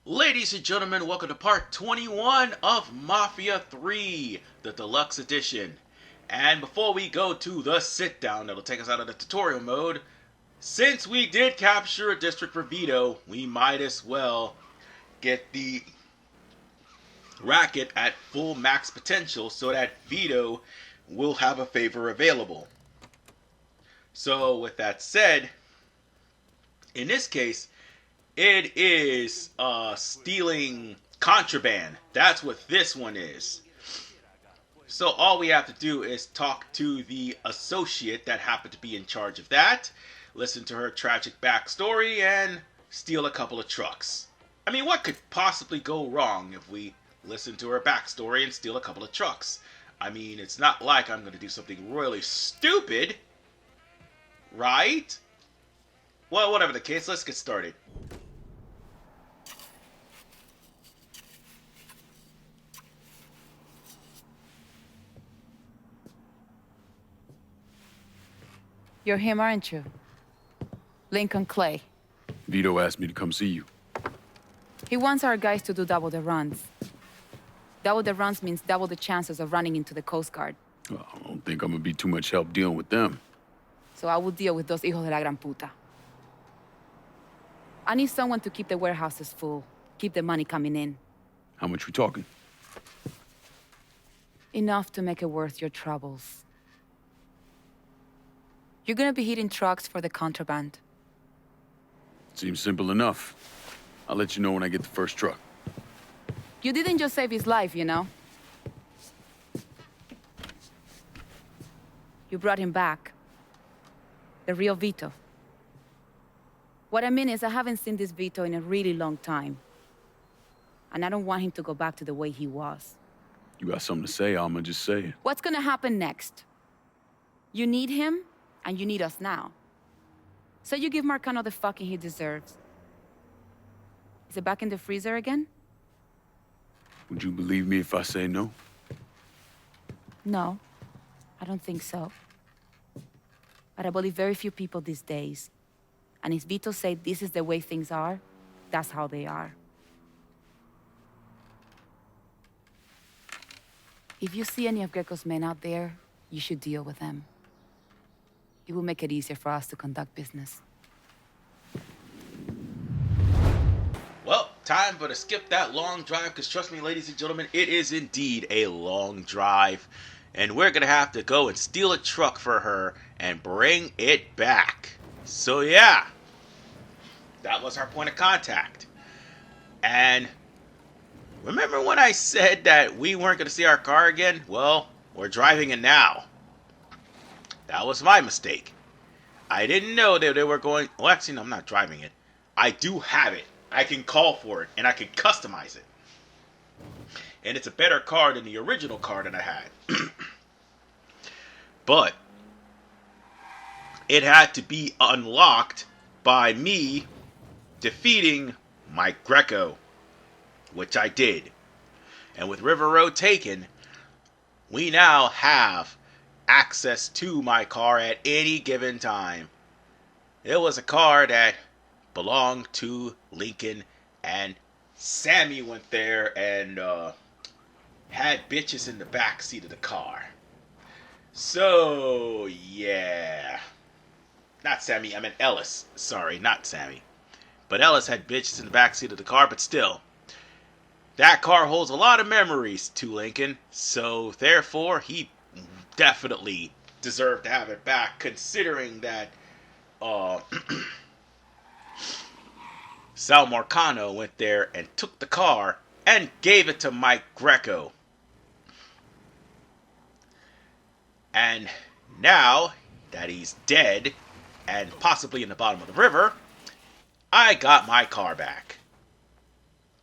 Ladies and gentlemen, welcome to part 21 of Mafia 3, the Deluxe Edition. And before we go to the sit-down that'll take us out of the tutorial mode, since we did capture a district for Vito, we might as well get the racket at full max potential so that Vito will have a favor available. So with that said, in this case, it is stealing contraband. That's what this one is. So all we have to do is talk to the associate that happened to be in charge of that, listen to her tragic backstory, and steal a couple of trucks. I mean, what could possibly go wrong if we listen to her backstory and steal a couple of trucks? I mean, it's not like I'm going to do something really stupid, right? Well, whatever the case, let's get started. You're him, aren't you? Lincoln Clay. Vito asked me to come see you. He wants our guys to do double the runs. Double the runs means double the chances of running into the Coast Guard. Well, I don't think I'm gonna be too much help dealing with them. So I will deal with those hijos de la gran puta. I need someone to keep the warehouses full, keep the money coming in. How much we talking? Enough to make it worth your troubles. You're gonna be hitting trucks for the contraband. Seems simple enough. I'll let you know when I get the first truck. You didn't just save his life, you know? You brought him back. The real Vito. What I mean is, I haven't seen this Vito in a really long time. And I don't want him to go back to the way he was. You got something to say, Alma, just say it. What's gonna happen next? You need him, and you need us now. So you give Marcano the fucking he deserves. Is it back in the freezer again? Would you believe me if I say no? No, I don't think so. But I believe very few people these days. And if Vito said this is the way things are, that's how they are. If you see any of Greco's men out there, you should deal with them. It will make it easier for us to conduct business. Well, time for to skip that long drive, because trust me, ladies and gentlemen, it is indeed a long drive. And we're going to have to go and steal a truck for her and bring it back. So yeah, that was our point of contact. And remember when I said that we weren't going to see our car again? Well, we're driving it now. That was my mistake. I didn't know that they were going... Well, actually, no, I'm not driving it. I do have it. I can call for it, and I can customize it. And it's a better car than the original car that I had. But it had to be unlocked by me defeating Mike Greco, which I did. And with River Road taken, we now have access to my car at any given time. It was a car that belonged to Lincoln, and Sammy went there and had bitches in the back seat of the car. So yeah, not Sammy, I meant Ellis. Sorry, not Sammy. But Ellis had bitches in the back seat of the car, but still. That car holds a lot of memories to Lincoln, so therefore he definitely deserved to have it back, considering that Sal Marcano went there and took the car and gave it to Mike Greco. And now that he's dead and possibly in the bottom of the river, I got my car back.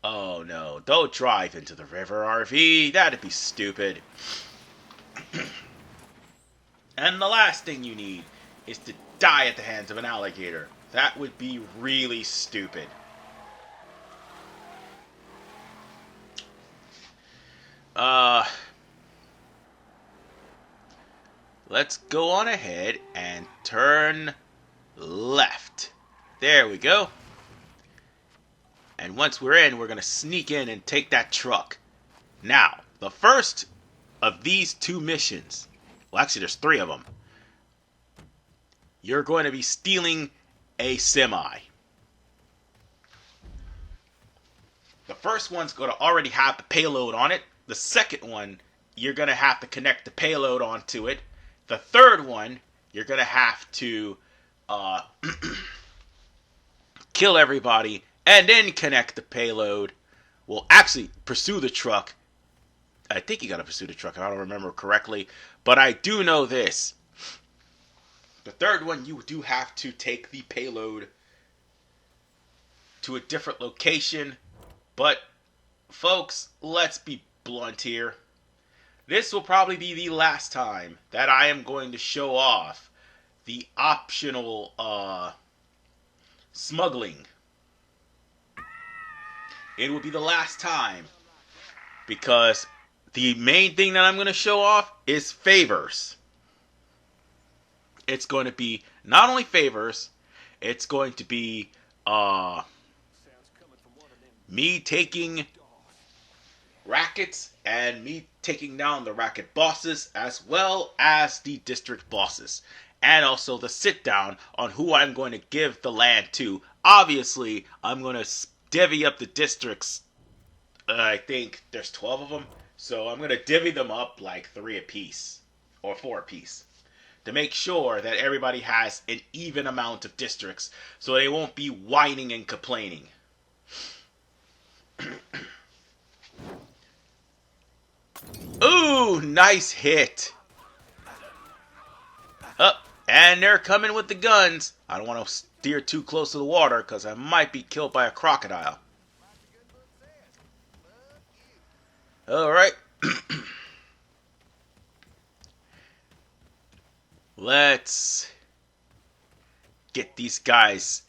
Oh no, don't drive into the river, RV. That'd be stupid. And the last thing you need is to die at the hands of an alligator. That would be really stupid. Let's go on ahead and turn left. There we go. And And once we're in, we're going to sneak in and take that truck. Now, the first of these 2 missions, well, actually, there's 3 of them. You're going to be stealing a semi. The first one's going to already have the payload on it. The second one, you're going to have to connect the payload onto it. The third one, you're going to have to kill everybody and then connect the payload. Well, actually, pursue the truck. I think you got to pursue the truck. I don't remember correctly. But I do know this. The third one, you do have to take the payload to a different location. But, folks, let's be blunt here. This will probably be the last time that I am going to show off the optional smuggling. It will be the last time, because the main thing that I'm going to show off is favors. It's going to be not only favors, it's going to be me taking rackets and me taking down the racket bosses, as well as the district bosses, and also the sit down on who I'm going to give the land to. Obviously, I'm going to divvy up the districts. I think there's 12 of them, so I'm going to divvy them up like 3 apiece or 4 apiece to make sure that everybody has an even amount of districts, so they won't be whining and complaining. Ooh, nice hit. And they're coming with the guns. I don't want to steer too close to the water because I might be killed by a crocodile. Alright. Let's get these guys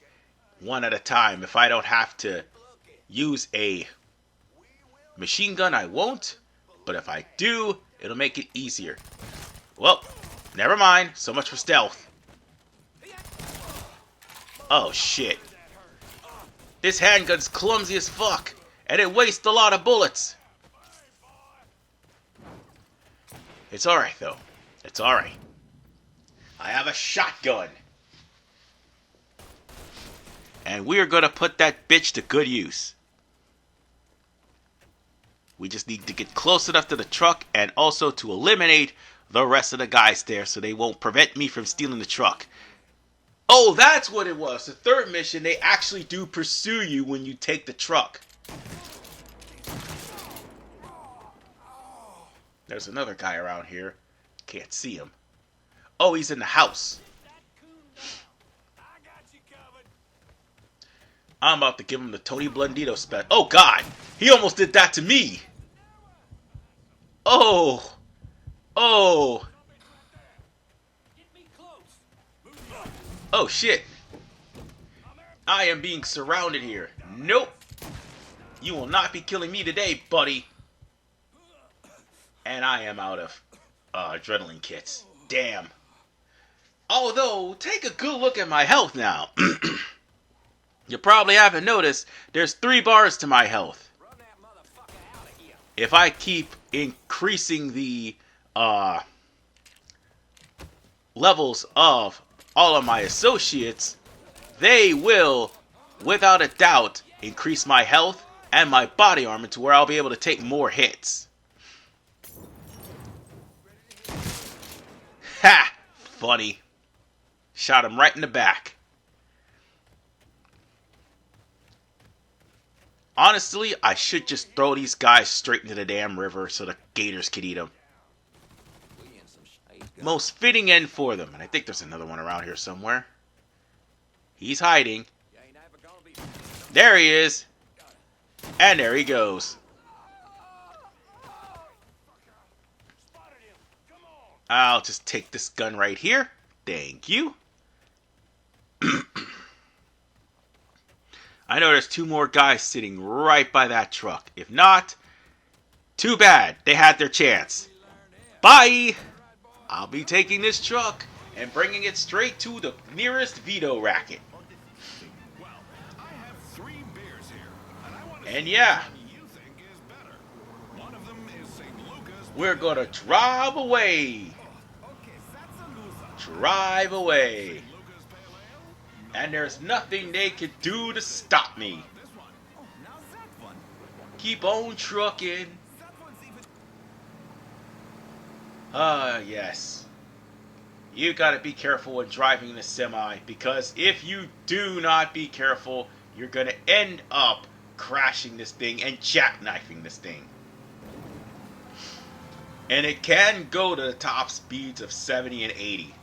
one at a time. If I don't have to use a machine gun, I won't. But if I do, it'll make it easier. Well, never mind. So much for stealth. Oh, shit. This handgun's clumsy as fuck, and it wastes a lot of bullets. It's alright, though. It's alright. I have a shotgun. And we're gonna put that bitch to good use. We just need to get close enough to the truck and also to eliminate the rest of the guys there so they won't prevent me from stealing the truck. Oh, that's what it was. The third mission, they actually do pursue you when you take the truck. There's another guy around here. Can't see him. Oh, he's in the house. I'm about to give him the Tony Blundito spec. Oh, God. He almost did that to me. Oh. Oh. Oh, shit. I am being surrounded here. Nope. You will not be killing me today, buddy. And I am out of adrenaline kits. Damn. Although, take a good look at my health now. You probably haven't noticed, there's 3 bars to my health. If I keep increasing the levels of all of my associates, they will, without a doubt, increase my health and my body armor to where I'll be able to take more hits. Ha! Funny. Shot him right in the back. Honestly, I should just throw these guys straight into the damn river so the gators could eat them. Most fitting end for them. And I think there's another one around here somewhere. He's hiding. There he is. And there he goes. I'll just take this gun right here. Thank you. I know there's 2 more guys sitting right by that truck. If not, too bad. They had their chance. Bye! I'll be taking this truck and bringing it straight to the nearest Vito racket. Well, I have 3 beers here, and And yeah, we're gonna drive away. Drive away. And there's nothing they can do to stop me. Keep on trucking. Yes. You gotta be careful when driving the semi, because if you do not be careful, you're gonna end up crashing this thing and jackknifing this thing. And it can go to the top speeds of 70 and 80.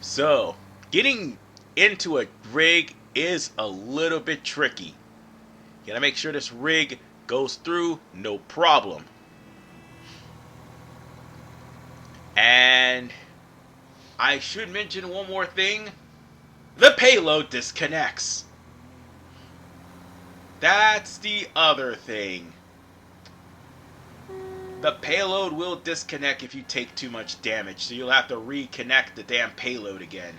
So, getting into a rig is a little bit tricky. You gotta make sure this rig goes through no problem. And I should mention one more thing. The payload disconnects. That's the other thing. The payload will disconnect if you take too much damage, so you'll have to reconnect the damn payload again.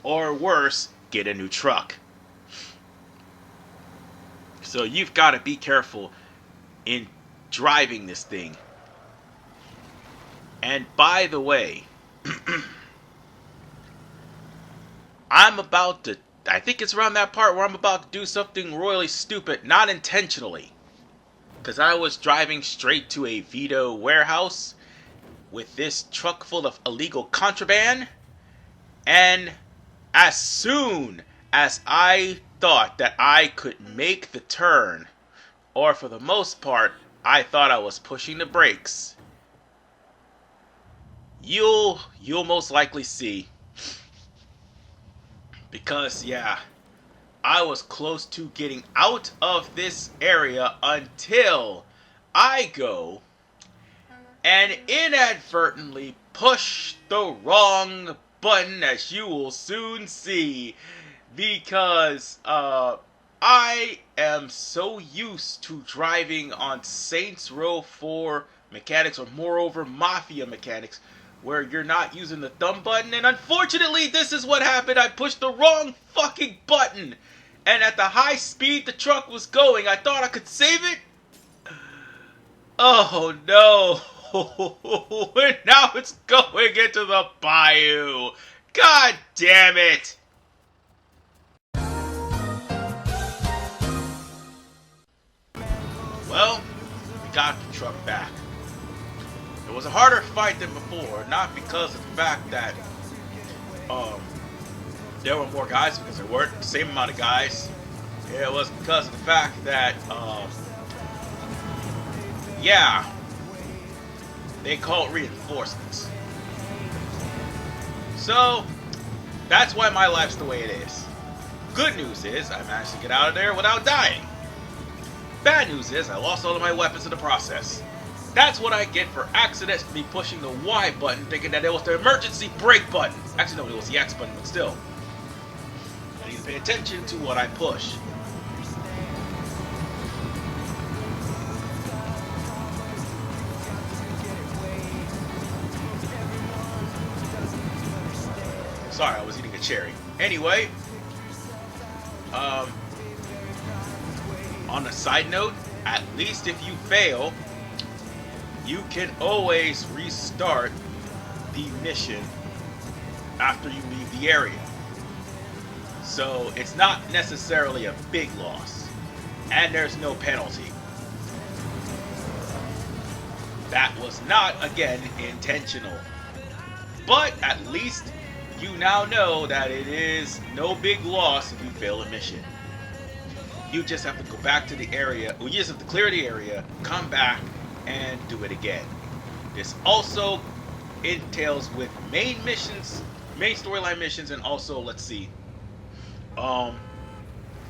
Or worse, get a new truck. So you've got to be careful in driving this thing. And by the way, I think it's around that part where I'm about to do something royally stupid, not intentionally. Because I was driving straight to a Vito warehouse with this truck full of illegal contraband. And as soon as I thought that I could make the turn, or for the most part, I thought I was pushing the brakes, you'll most likely see. Because, yeah, I was close to getting out of this area until I go and inadvertently push the wrong button, as you will soon see. Because I am so used to driving on Saints Row 4 mechanics, or moreover Mafia mechanics, where you're not using the thumb button, and unfortunately this is what happened. I pushed the wrong fucking button, and at the high speed the truck was going, I thought I could save it. Oh no. And now it's going into the bayou. God damn it. Well, we got the truck back. It was a harder fight than before, not because of the fact that there were more guys, because there weren't the same amount of guys. It was because of the fact that, yeah, they called reinforcements. So, that's why my life's the way it is. Good news is, I managed to get out of there without dying. Bad news is, I lost all of my weapons in the process. That's what I get for accidentally pushing the Y button, thinking that it was the emergency brake button. Actually, no, it was the X button, but still. I need to pay attention to what I push. Sorry, I was eating a cherry. Anyway, on a side note, at least if you fail, you can always restart the mission after you leave the area. So it's not necessarily a big loss. And there's no penalty. That was not, again, intentional. But at least you now know that it is no big loss if you fail a mission. You just have to go back to the area, or you just have to clear the area, come back, and do it again. This also entails with main missions, main storyline missions, and also, let's see,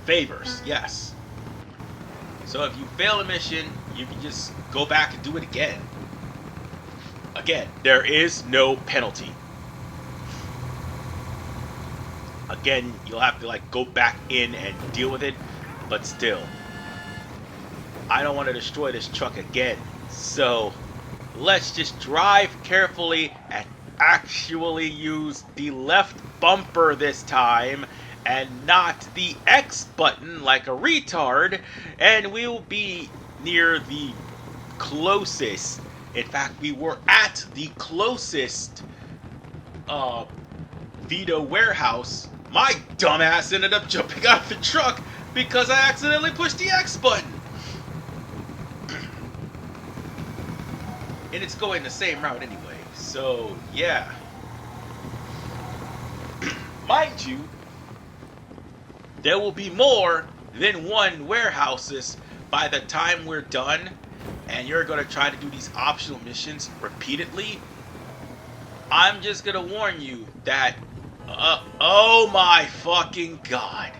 favors, yes. So if you fail a mission, you can just go back and do it again. Again, there is no penalty. Again, you'll have to like go back in and deal with it, but still, I don't want to destroy this truck again. So let's just drive carefully and actually use the left bumper this time and not the X button like a retard, and we will be near the closest. In fact, we were at the closest Vito warehouse. My dumbass ended up jumping out of the truck because I accidentally pushed the X button. And it's going the same route anyway. So, yeah. Mind you, there will be more than one warehouses by the time we're done, and you're going to try to do these optional missions repeatedly. I'm just going to warn you that, oh my fucking god.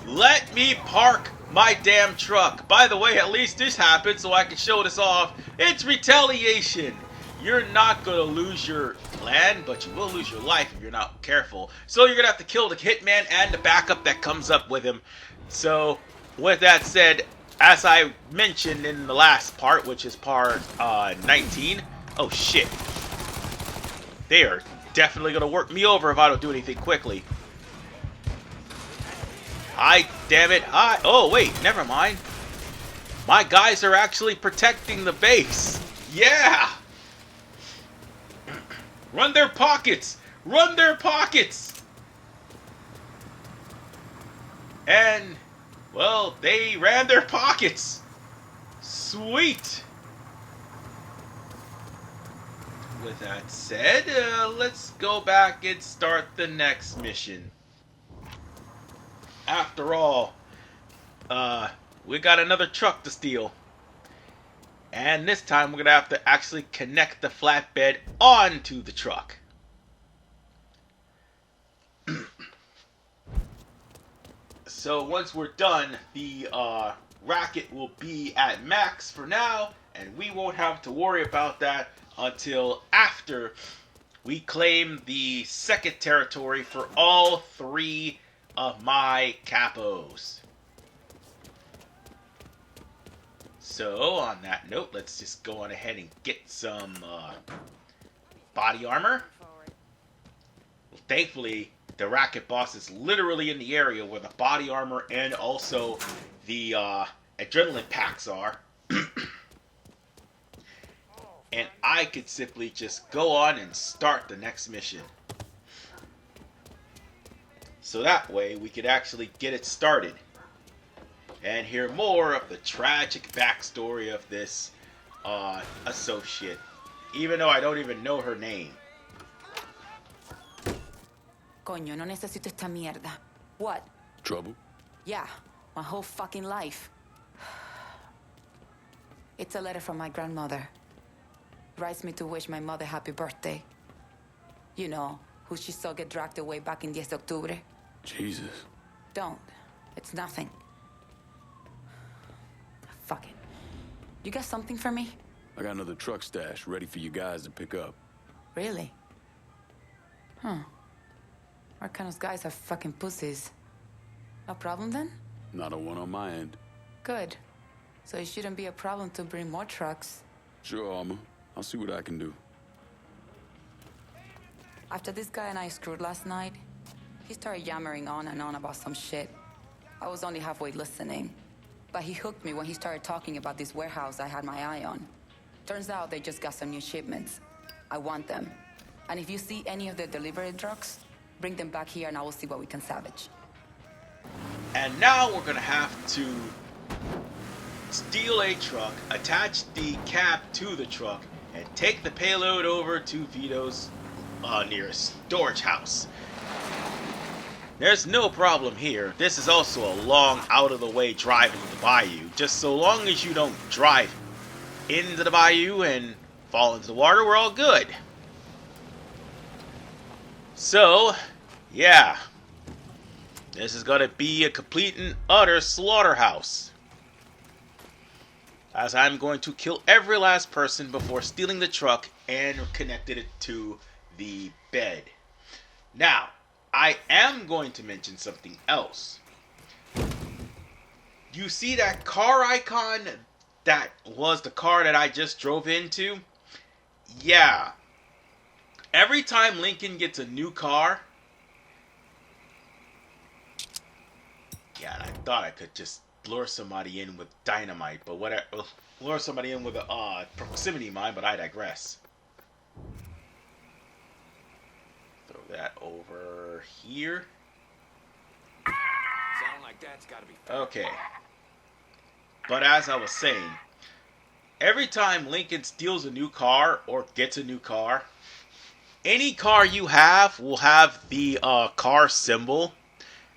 Let me park my damn truck. By the way, at least this happened so I can show this off. It's retaliation. You're not going to lose your land, but you will lose your life if you're not careful. So you're going to have to kill the hitman and the backup that comes up with him. So, with that said, as I mentioned in the last part, which is part 19. Oh shit. They are definitely going to work me over if I don't do anything quickly. Damn it. Oh wait, never mind. My guys are actually protecting the base. Yeah! Run their pockets! Run their pockets! And, well, they ran their pockets. Sweet! With that said, let's go back and start the next mission. After all, we got another truck to steal. And this time we're going to have to actually connect the flatbed onto the truck. So once we're done, the racket will be at max for now, and we won't have to worry about that until after we claim the second territory for all three of my capos. So, on that note, let's just go on ahead and get some body armor. Well, thankfully, the racket boss is literally in the area where the body armor and also the adrenaline packs are. And I could simply just go on and start the next mission. So that way, we could actually get it started. And hear more of the tragic backstory of this associate, even though I don't even know her name. Coño, no necesito esta mierda. What? Trouble? Yeah, my whole fucking life. It's a letter from my grandmother. Writes me to wish my mother happy birthday. You know, who she saw get dragged away back in 10 de octubre. Jesus. Don't. It's nothing. Fuck it. You got something for me? I got another truck stash ready for you guys to pick up. Really? Huh. Our kind of guys are fucking pussies. No problem then? Not a one on my end. Good. So it shouldn't be a problem to bring more trucks. Sure, Alma. I'll see what I can do. After this guy and I screwed last night, he started yammering on and on about some shit. I was only halfway listening. But he hooked me when he started talking about this warehouse I had my eye on. Turns out they just got some new shipments. I want them. And if you see any of the delivery trucks, bring them back here and I will see what we can salvage. And now we're gonna have to steal a truck, attach the cab to the truck, and take the payload over to Vito's nearest storage house. There's no problem here. This is also a long out-of-the-way drive into the bayou. Just so long as you don't drive into the bayou and fall into the water, we're all good. So, yeah. This is going to be a complete and utter slaughterhouse. As I'm going to kill every last person before stealing the truck and connecting it to the bed. Now, I am going to mention something else. You see that car icon that was the car that I just drove into? Yeah. Every time Lincoln gets a new car, Yeah, and I thought I could just lure somebody in with dynamite, but whatever. Lure somebody in with a proximity mine, but I digress. Throw that over here. Sound like that's gotta be fair. Okay. But as I was saying, every time Lincoln steals a new car or gets a new car, any car you have will have the car symbol,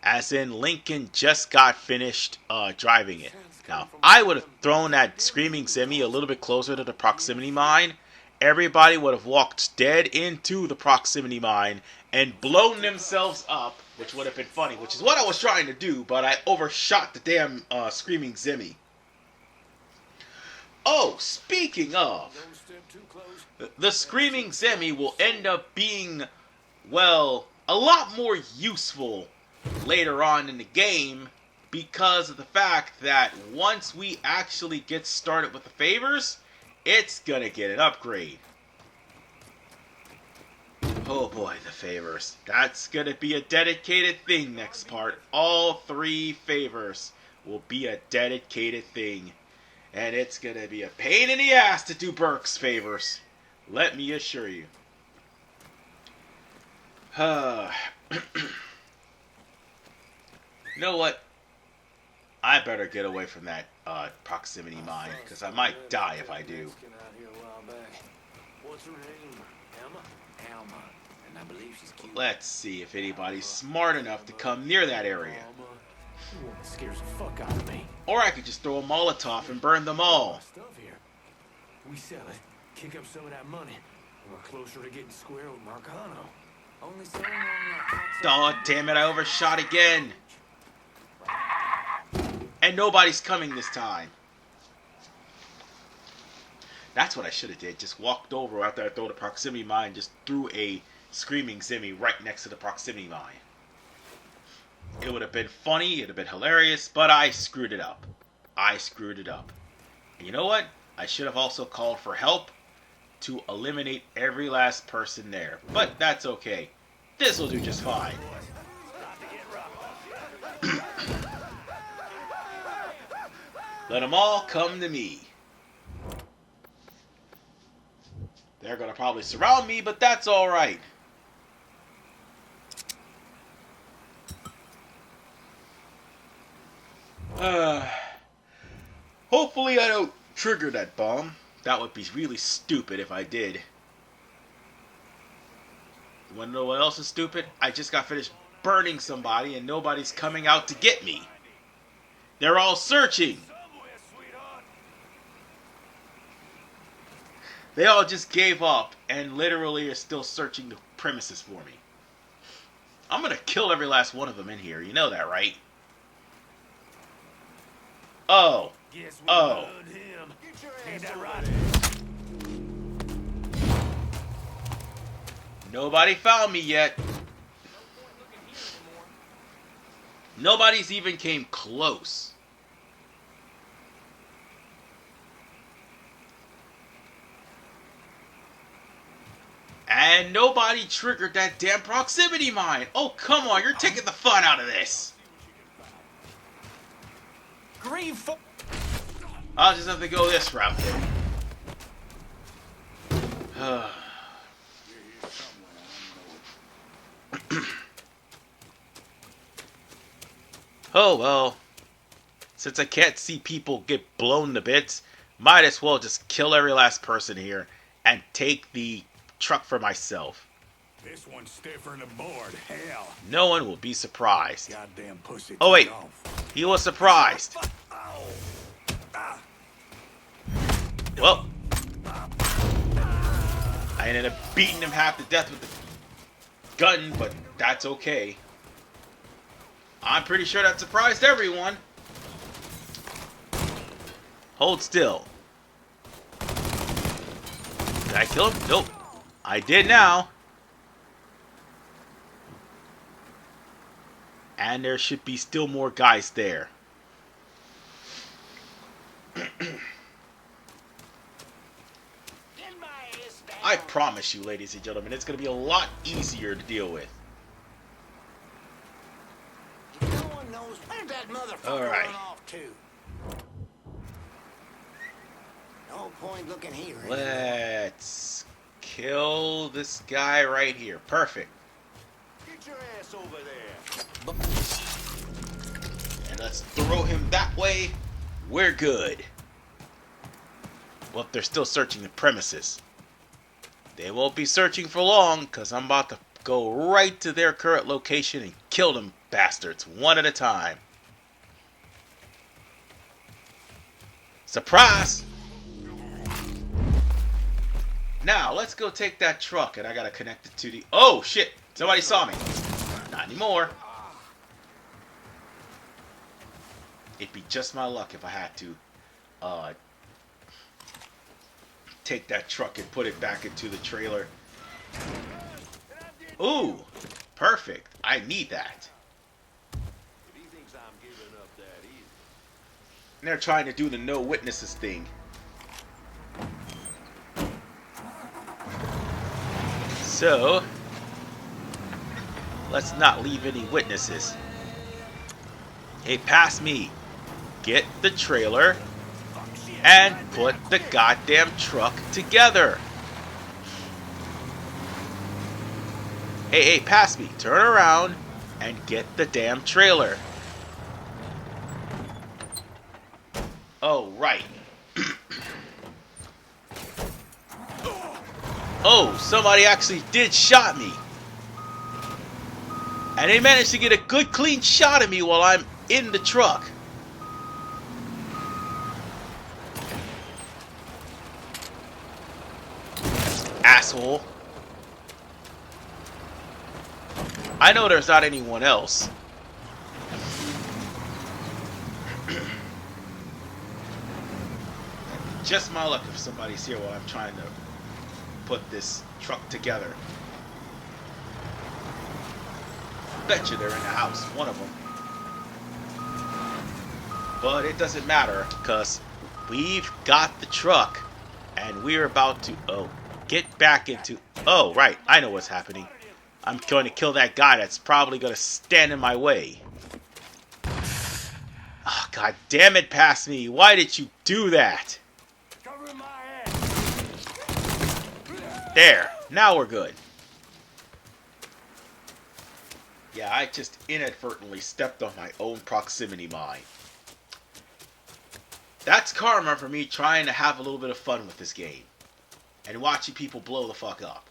as in Lincoln just got finished driving it. Now, I would have thrown that screaming semi a little bit closer to the proximity mine. Everybody would have walked dead into the proximity mine and blown themselves up, which would have been funny, which is what I was trying to do, but I overshot the damn screaming semi. Oh, speaking of, the screaming Zemi will end up being, well, a lot more useful later on in the game because of the fact that once we actually get started with the favors, it's gonna get an upgrade. Oh boy, the favors. That's gonna be a dedicated thing next part. All 3 favors will be a dedicated thing. And it's gonna be a pain in the ass to do Burke's favors. Let me assure you. You know what? I better get away from that proximity mine, because I might die if I do. What's her name? Alma. And I believe she's cute. Let's see if anybody's smart enough to come near that area. Woman scares the fuck out of me. Or I could just throw a Molotov and burn them all. Stuff here. We sell it, kick up some of that money, and we're closer to getting square with Marcano. Only selling on that. Oh, damn it, I overshot again. And nobody's coming this time. That's what I should have did. Just walked over after I throw the proximity mine, just threw a screaming Zimmy right next to the proximity mine. It would have been funny, it would have been hilarious, but I screwed it up. And you know what? I should have also called for help to eliminate every last person there. But that's okay. This will do just fine. Let them all come to me. They're going to probably surround me, but that's alright. Hopefully I don't trigger that bomb. That would be really stupid if I did. You wanna know what else is stupid? I just got finished burning somebody and nobody's coming out to get me. They're all searching. They all just gave up and literally are still searching the premises for me. I'm gonna kill every last one of them in here. You know that, right? Oh. Oh. Nobody found me yet. Nobody's even came close. And nobody triggered that damn proximity mine. Oh, come on. You're taking the fun out of this. I'll just have to go this route then. Oh well. Since I can't see people get blown to bits, might as well just kill every last person here and take the truck for myself. This one's stiffer than a board. Hell. No one will be surprised. Goddamn pussy. Oh wait, he was surprised. Well, I ended up beating him half to death with the gun, but that's okay. I'm pretty sure that surprised everyone. Hold still. Did I kill him? Nope. I did now. And there should be still more guys there. I promise you, ladies and gentlemen, it's going to be a lot easier to deal with. No one knows where that point looking here. Let's kill this guy right here. Perfect. Get your ass over there. And let's throw him that way. We're good. Well, they're still searching the premises. They won't be searching for long, because I'm about to go right to their current location and kill them bastards one at a time. Surprise! Now, let's go take that truck, and I gotta connect it to the... Oh, shit! Somebody saw me. Not anymore. It'd be just my luck if I had to take that truck and put it back into the trailer. Ooh, perfect. I need that. He thinks I'm giving up that easy. And they're trying to do the no witnesses thing. So, let's not leave any witnesses. Hey, pass me. Get the trailer and put the goddamn truck together. Hey, pass me. Turn around and get the damn trailer. Oh, right. Oh, somebody actually did shot me. And they managed to get a good clean shot of me while I'm in the truck. Asshole. I know there's not anyone else. Just my luck if somebody's here while I'm trying to put this truck together. Bet you they're in the house, one of them. But it doesn't matter, because we've got the truck, and we're about to, get back into, right, I know what's happening. I'm going to kill that guy that's probably going to stand in my way. Oh, God damn it, pass me. Why did you do that? Cover my ass. There, now we're good. Yeah, I just inadvertently stepped on my own proximity mine. That's karma for me trying to have a little bit of fun with this game. And watching people blow the fuck up.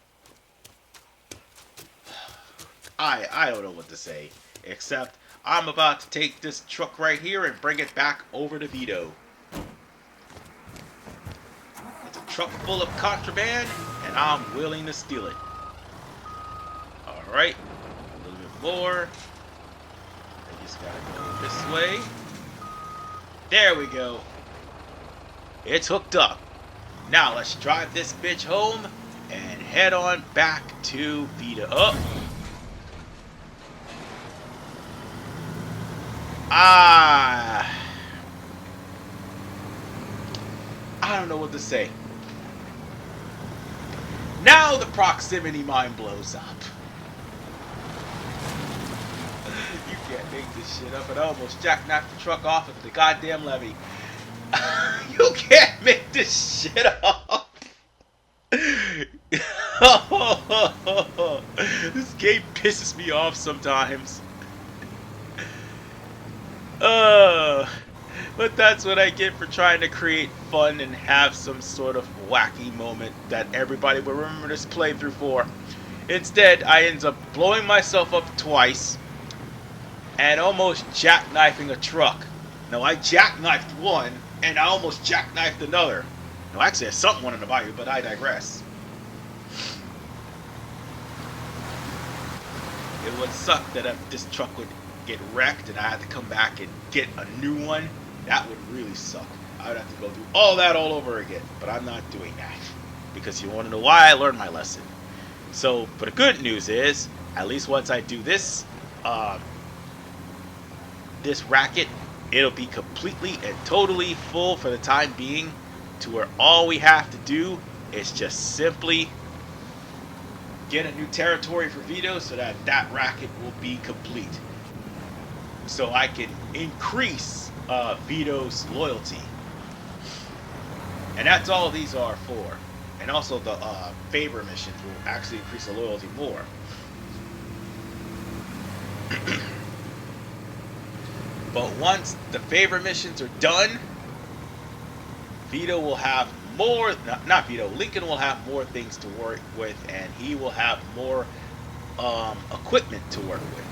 I don't know what to say. Except, I'm about to take this truck right here and bring it back over to Vito. It's a truck full of contraband, and I'm willing to steal it. Alright. A little bit more. I just gotta go this way. There we go. It's hooked up. Now let's drive this bitch home and head on back to Vito. I don't know what to say. Now the proximity mine blows up. You can't make this shit up, and I almost jackknifed the truck off of the goddamn levee. You can't make this shit up. This game pisses me off sometimes. But that's what I get for trying to create fun and have some sort of wacky moment that everybody will remember this playthrough for. Instead, I end up blowing myself up twice and almost jackknifing a truck. Now, I jackknifed one, and I almost jackknifed another. No, actually, I sunk one in the bayou, but I digress. It would suck that if this truck would get wrecked and I had to come back and get a new one. That would really suck. I would have to go through all that all over again. But I'm not doing that. Because you want to know why I learned my lesson. So, but the good news is, at least once I do this, this racket, it'll be completely and totally full for the time being, to where all we have to do is just simply get a new territory for Vito so that that racket will be complete. So I can increase Vito's loyalty. And that's all these are for. And also the favor missions will actually increase the loyalty more. But once the favor missions are done, Vito will have more, not Vito, Lincoln will have more things to work with, and he will have more equipment to work with.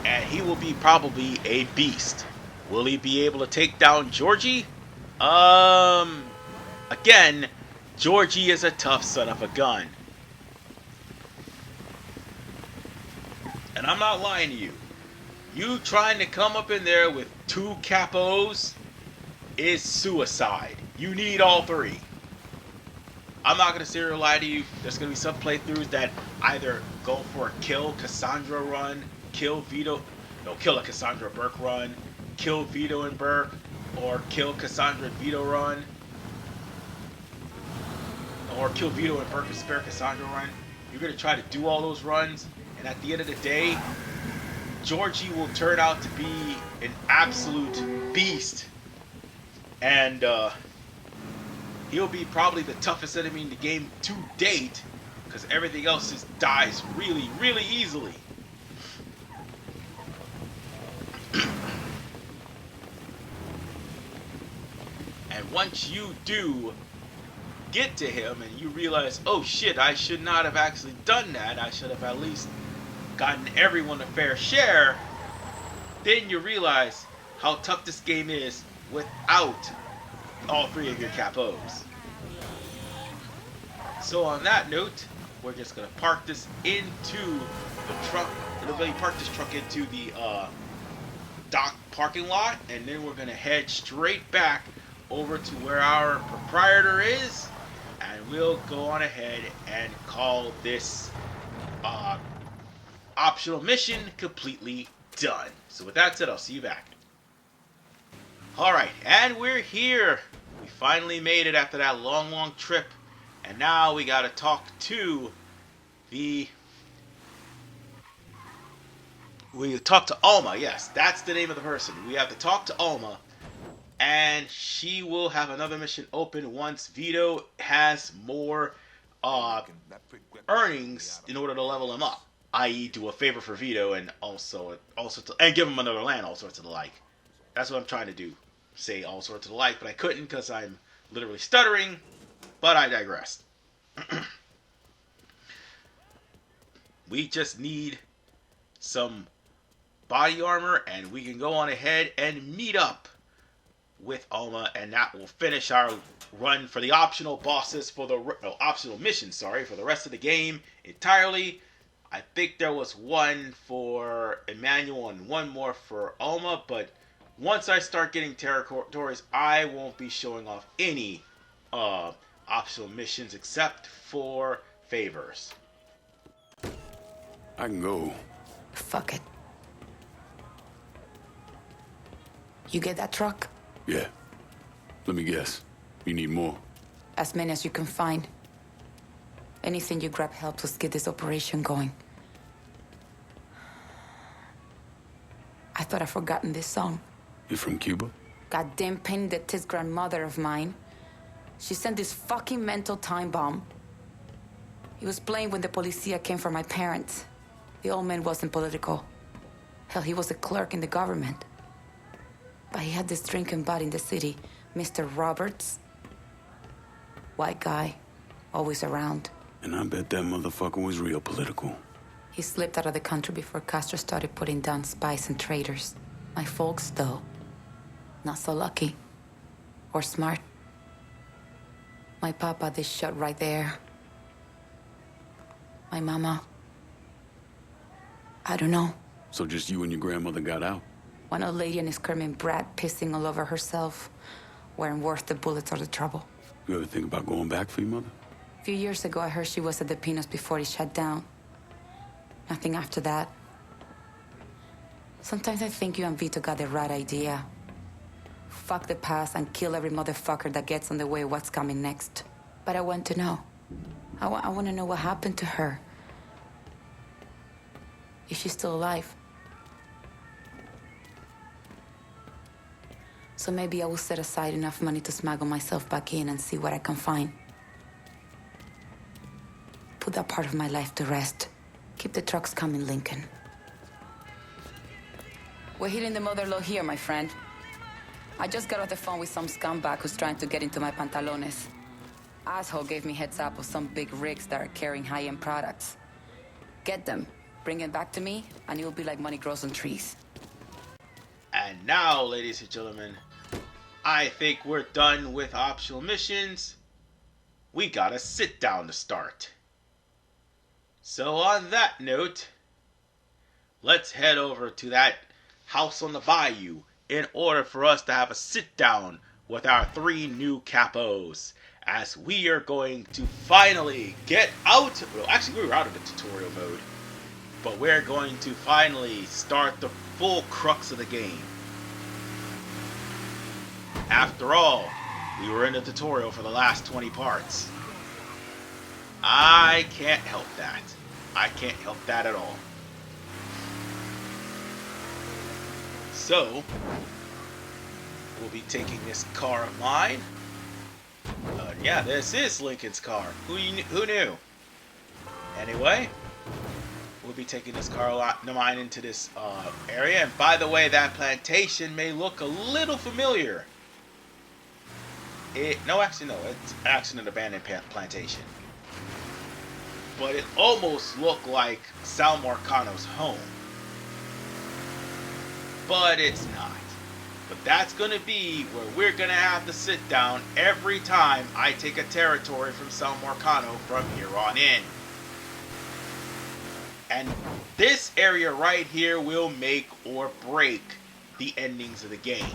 And he will be probably a beast. Will he be able to take down Georgie? Again, Georgie is a tough son of a gun. And I'm not lying to you. You trying to come up in there with 2 capos is suicide. You need all 3. I'm not going to sit here and lie to you. There's going to be some playthroughs that either go for a kill Cassandra run, kill Vito, no, kill a Cassandra Burke run, kill Vito and Burke, or kill Cassandra and Vito run, or kill Vito and Burke and spare Cassandra run. You're going to try to do all those runs, and at the end of the day, Georgie will turn out to be an absolute beast. And he'll be probably the toughest enemy in the game to date, because everything else just dies really, really easily. And once you do get to him and you realize, oh shit, I should not have actually done that, I should have at least gotten everyone a fair share, then you realize how tough this game is without all 3 of your capos. So on that note, we're just gonna park this into the truck. We'll park this truck into the dock parking lot, and then we're gonna head straight back over to where our proprietor is, and we'll go on ahead and call this optional mission completely done. So with that said, I'll see you back. Alright, and we're here. We finally made it after that long trip. And now we gotta talk to Alma. Yes, that's the name of the person. We have to talk to Alma. And she will have another mission open once Vito has more earnings in order to level him up. I.e. do a favor for Vito and and give him another land, all sorts of the like. That's what I'm trying to do. Say all sorts of the like, but I couldn't because I'm literally stuttering. But I digress. We just need some body armor, and we can go on ahead and meet up with Alma, and that will finish our run for the optional bosses for the optional missions. Sorry, for the rest of the game entirely. I think there was one for Emmanuel and one more for Alma, but once I start getting territories, I won't be showing off any optional missions except for favors. I can go. Fuck it. You get that truck? Yeah. Let me guess. You need more? As many as you can find. Anything you grab helps us get this operation going. I thought I'd forgotten this song. You from Cuba? Goddamn pain that this grandmother of mine. She sent this fucking mental time bomb. He was playing when the policia came for my parents. The old man wasn't political. Hell, he was a clerk in the government. But he had this drinking bud in the city, Mr. Roberts. White guy, always around. And I bet that motherfucker was real political. He slipped out of the country before Castro started putting down spies and traitors. My folks, though, not so lucky. Or smart. My papa, they shot right there. My mama, I don't know. So just you and your grandmother got out? One old lady and a screaming brat pissing all over herself weren't worth the bullets or the trouble. You ever think about going back for your mother? A few years ago, I heard she was at the Pinos before it shut down. Nothing after that. Sometimes I think you and Vito got the right idea. Fuck the past and kill every motherfucker that gets in the way of what's coming next. But I want to know. I want to know what happened to her. If she's still alive. So maybe I will set aside enough money to smuggle myself back in and see what I can find. Put that part of my life to rest. Keep the trucks coming, Lincoln. We're hitting the mother load here, my friend. I just got off the phone with some scumbag who's trying to get into my pantalones. Asshole gave me heads up of some big rigs that are carrying high-end products. Get them, bring it back to me, and it will be like money grows on trees. And now, ladies and gentlemen, I think we're done with optional missions. We got a sit down to start. So on that note, let's head over to that house on the bayou in order for us to have a sit down with our 3 new capos, as we are going to finally get out. Well, actually, we were out of the tutorial mode, but we're going to finally start the full crux of the game. After all, we were in the tutorial for the last 20 parts. I can't help that. I can't help that at all. So, we'll be taking this car of mine. Yeah, this is Lincoln's car. Who knew? Anyway, we'll be taking this car of mine into this area. And by the way, that plantation may look a little familiar. No, it's actually an abandoned plantation. But it almost looked like Sal Marcano's home. But it's not. But that's going to be where we're going to have to sit down every time I take a territory from Sal Marcano from here on in. And this area right here will make or break the endings of the game.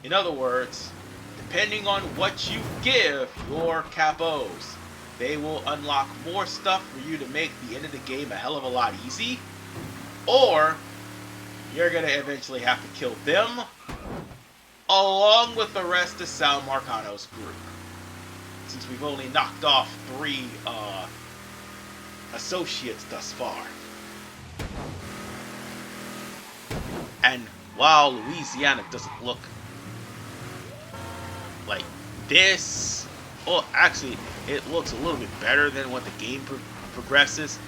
In other words, depending on what you give your capos, they will unlock more stuff for you to make the end of the game a hell of a lot easy, or you're going to eventually have to kill them along with the rest of Sal Marcano's group, since we've only knocked off 3 associates thus far. And while Louisiana doesn't look like this, well, actually, it looks a little bit better than what the game progresses.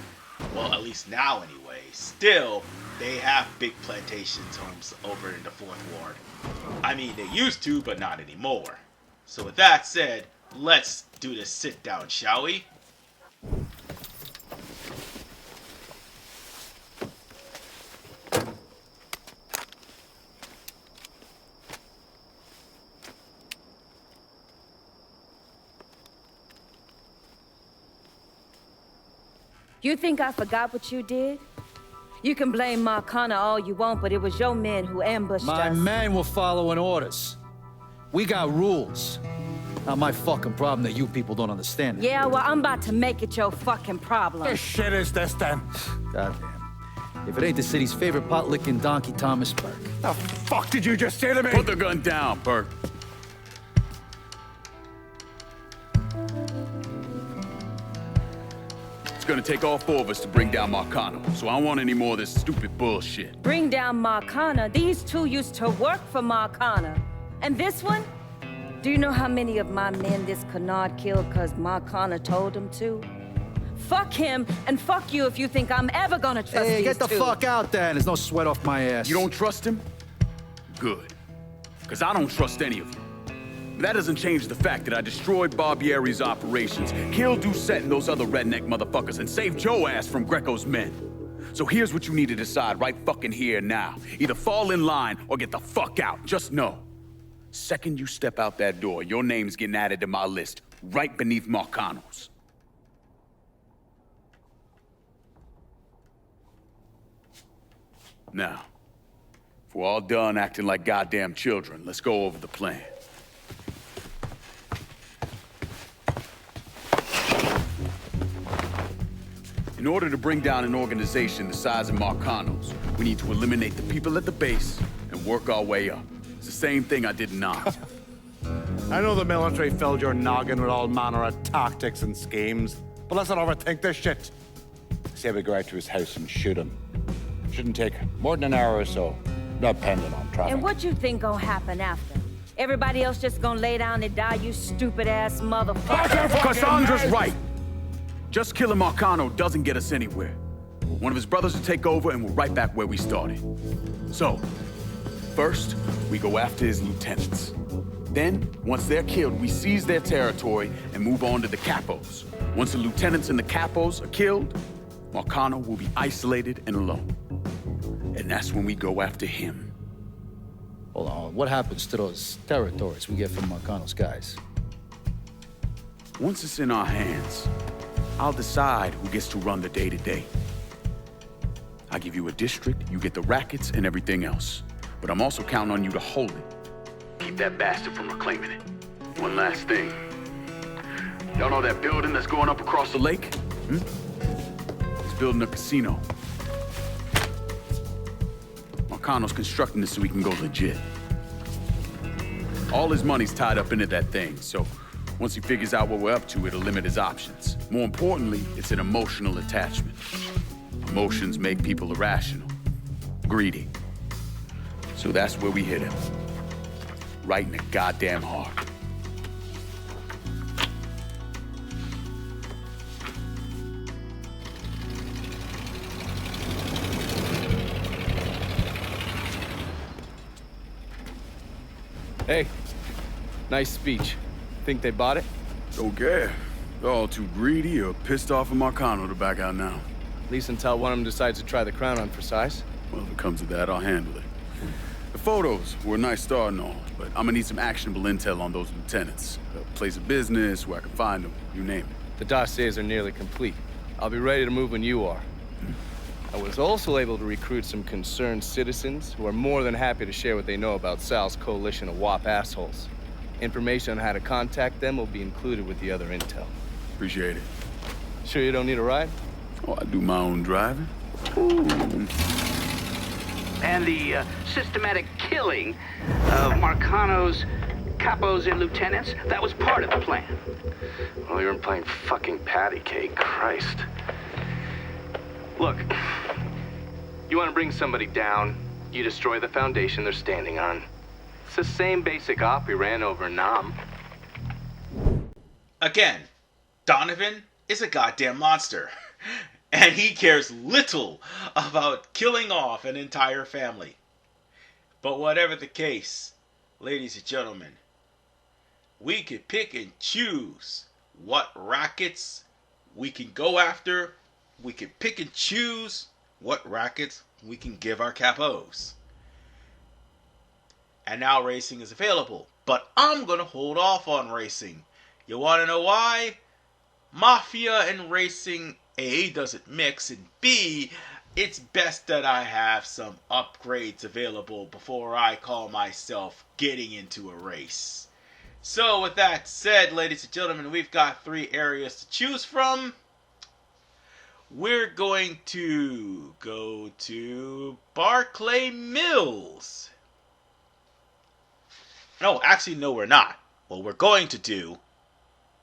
Well, at least now anyway. Still, they have big plantations homes over in the 4th Ward. I mean, they used to, but not anymore. So with that said, let's do this sit down, shall we? You think I forgot what you did? You can blame Marcana all you want, but it was your men who ambushed us. My men were following orders. We got rules. Not my fucking problem that you people don't understand it. Yeah, well, I'm about to make it your fucking problem. What shit is this, then? Goddamn. If it ain't the city's favorite pot-licking donkey, Thomas Burke. The fuck did you just say to me? Put the gun down, Burke. It's gonna take all 4 of us to bring down Marcano, so I don't want any more of this stupid bullshit. Bring down Marcana? These 2 used to work for Marcana. And this one? Do you know how many of my men this canard killed because Marcana told him to? Fuck him, and fuck you if you think I'm ever gonna trust these 2. Hey, get the fuck out then. There's no sweat off my ass. You don't trust him? Good. Because I don't trust any of you. That doesn't change the fact that I destroyed Barbieri's operations, killed Doucette and those other redneck motherfuckers, and saved Joe ass from Greco's men. So here's what you need to decide right fucking here now. Either fall in line or get the fuck out. Just know. Second you step out that door, your name's getting added to my list, right beneath Marcano's. Now, if we're all done acting like goddamn children, let's go over the plan. In order to bring down an organization the size of Marcano's, we need to eliminate the people at the base and work our way up. It's the same thing I did in Oz. I know the military filled your noggin with all manner of tactics and schemes, but let's not overthink this shit. Say we go out to his house and shoot him. Shouldn't take more than an hour or so. depending on traffic. And what you think gonna happen after? Everybody else just gonna lay down and die, you stupid-ass motherfucker? Cassandra's right. Just killing Marcano doesn't get us anywhere. One of his brothers will take over and we're right back where we started. So, first, we go after his lieutenants. Then, once they're killed, we seize their territory and move on to the capos. Once the lieutenants and the capos are killed, Marcano will be isolated and alone. And that's when we go after him. Hold on, what happens to those territories we get from Marcano's guys? Once it's in our hands, I'll decide who gets to run the day-to-day. I give you a district, you get the rackets and everything else. But I'm also counting on you to hold it. Keep that bastard from reclaiming it. One last thing. Y'all know that building that's going up across the lake? He's building a casino. Marcano's constructing this so he can go legit. All his money's tied up into that thing, so once he figures out what we're up to, it'll limit his options. More importantly, it's an emotional attachment. Emotions make people irrational, greedy. So that's where we hit him. Right in the goddamn heart. Hey, nice speech. Think they bought it? Don't care. They're all too greedy or pissed off at Marcano to back out now. At least until one of them decides to try the crown on for size. Well, if it comes to that, I'll handle it. The photos were a nice start and all, but I'm gonna need some actionable intel on those lieutenants. A place of business, where I can find them, you name it. The dossiers are nearly complete. I'll be ready to move when you are. I was also able to recruit some concerned citizens who are more than happy to share what they know about Sal's coalition of WAP assholes. Information on how to contact them will be included with the other intel. Appreciate it. Sure you don't need a ride? Oh, I do my own driving. And the systematic killing of Marcano's capos and lieutenants, that was part of the plan. Well, you're playing fucking patty cake, Christ. Look, you want to bring somebody down, you destroy the foundation they're standing on. It's the same basic op we ran over Nam. Again, Donovan is a goddamn monster. And he cares little about killing off an entire family. But whatever the case, ladies and gentlemen, we can pick and choose what rackets we can go after. We can pick and choose what rackets we can give our capos. And now racing is available. But I'm going to hold off on racing. You want to know why? Mafia and racing, A, doesn't mix, and B, it's best that I have some upgrades available before I call myself getting into a race. So with that said, ladies and gentlemen, we've got 3 areas to choose from. We're going to go to Barclay Mills. No, actually, no, we're not. What we're going to do,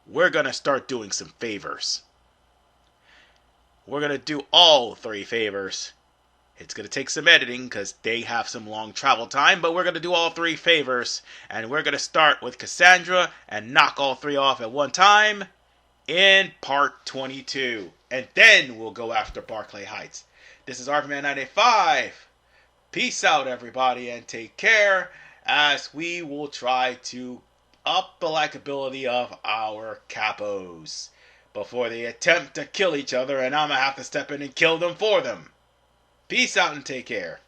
we're going to start doing some favors. We're going to do all 3 favors. It's going to take some editing because they have some long travel time, but we're going to do all 3 favors. And we're going to start with Cassandra and knock all 3 off at one time in part 22. And then we'll go after Barclay Heights. This is RPman985. Peace out, everybody, and take care as we will try to up the likability of our capos before they attempt to kill each other and I'm going to have to step in and kill them for them. Peace out and take care.